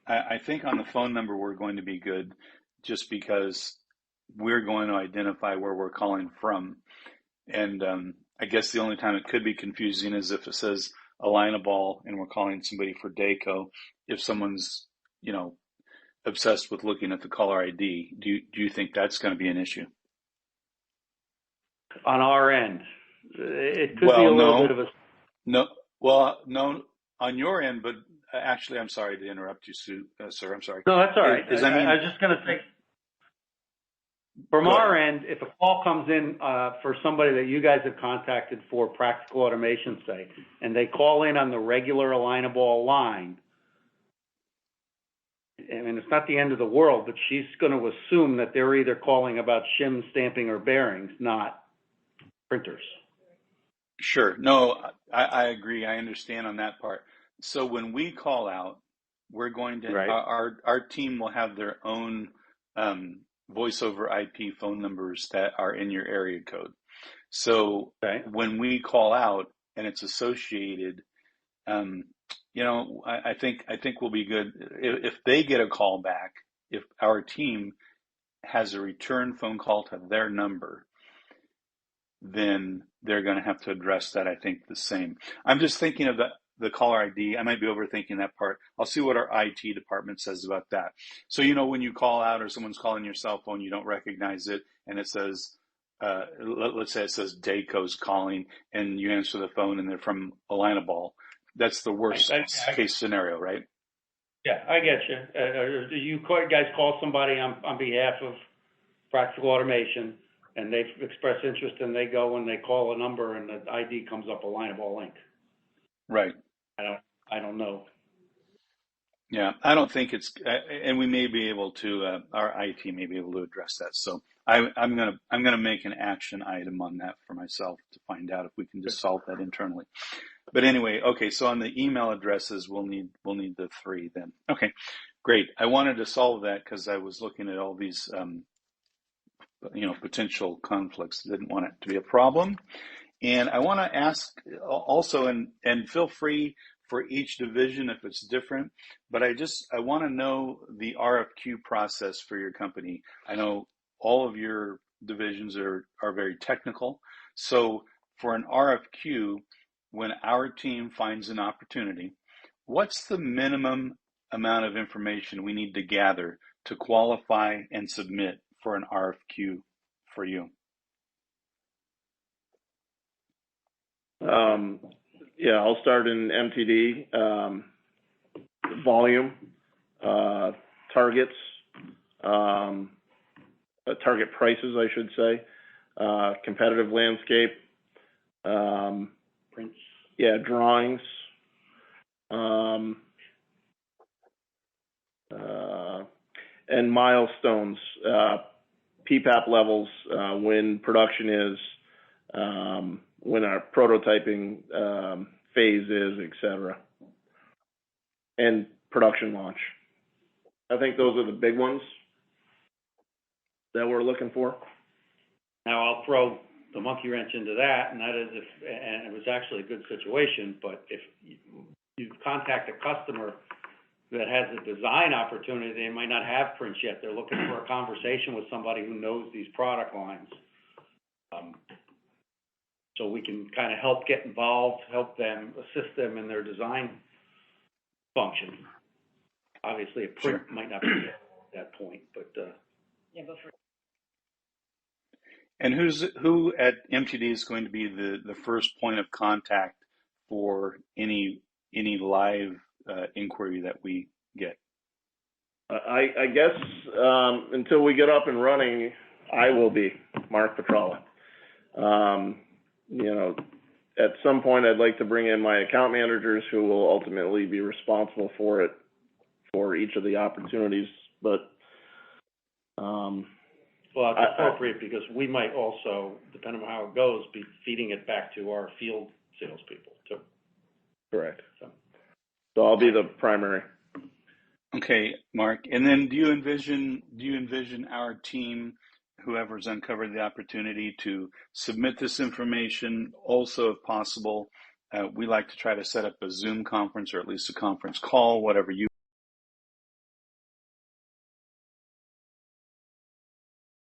I think on the phone number we're going to be good, just because we're going to identify where we're calling from. And I guess the only time it could be confusing is if it says a line of ball and we're calling somebody for Dayco. If someone's, obsessed with looking at the caller ID, do you think that's going to be an issue? On our end, it could be Well, a little no, bit of a. no. Well, no, on your end, but actually, I'm sorry to interrupt you, sir. I'm sorry. No, that's all right. Is I mean, I was just going to say, from go our ahead. end, if a call comes in for somebody that you guys have contacted for practical automation, say, and they call in on the regular alignable line, I mean, it's not the end of the world, but she's going to assume that they're either calling about shim, stamping, or bearings, not printers. Sure. No, I agree. I understand on that part. So when we call out, we're going to Right. our team will have their own voice over IP phone numbers that are in your area code. So Okay. when we call out and it's associated, I think we'll be good if they get a call back. If our team has a return phone call to their number, then they're going to have to address that, I think, the same. I'm just thinking of the caller ID. I might be overthinking that part. I'll see what our IT department says about that. So, when you call out or someone's calling your cell phone, you don't recognize it, and it says, let's say it says Dayco's calling, and you answer the phone and they're from a line of ball. That's the worst case scenario, right? Yeah, I get you. You guys call somebody on behalf of Practical Automation, and they express interest, and they go and they call a number, and the ID comes up a line of all link. Right. I don't know. Yeah, I don't think it's, and we may be able to. Our IT may be able to address that. So I'm gonna make an action item on that for myself to find out if we can just solve that internally. But anyway, okay. So on the email addresses, we'll need the 3 then. Okay, great. I wanted to solve that because I was looking at all these potential conflicts. Didn't want it to be a problem. And I want to ask also, and feel free for each division if it's different, but I want to know the RFQ process for your company. I know all of your divisions are very technical. So for an RFQ, when our team finds an opportunity, what's the minimum amount of information we need to gather to qualify and submit for an RFQ for you? Yeah, I'll start in MTD. Volume, targets, target prices, I should say, competitive landscape, Prints. Yeah, drawings, and milestones, PPAP levels, when production is, when our prototyping phase is, et cetera, and production launch. I think those are the big ones that we're looking for. Now I'll throw the monkey wrench into that, and that is and it was actually a good situation, but if you contact a customer that has a design opportunity, they might not have prints yet. They're looking for a conversation with somebody who knows these product lines. So we can kind of help get involved, help them, assist them in their design function. Obviously, a print might not be available at that point, but And who at MTD is going to be the first point of contact for any live inquiry that we get? I guess until we get up and running, I will be Mark Petralla. At some point, I'd like to bring in my account managers who will ultimately be responsible for it, for each of the opportunities. But well, it's appropriate because we might also, depending on how it goes, be feeding it back to our field salespeople too. Correct. So I'll be the primary. Okay, Mark. And then do you envision our team, whoever's uncovered the opportunity, to submit this information? Also, if possible, we like to try to set up a Zoom conference or at least a conference call, whatever you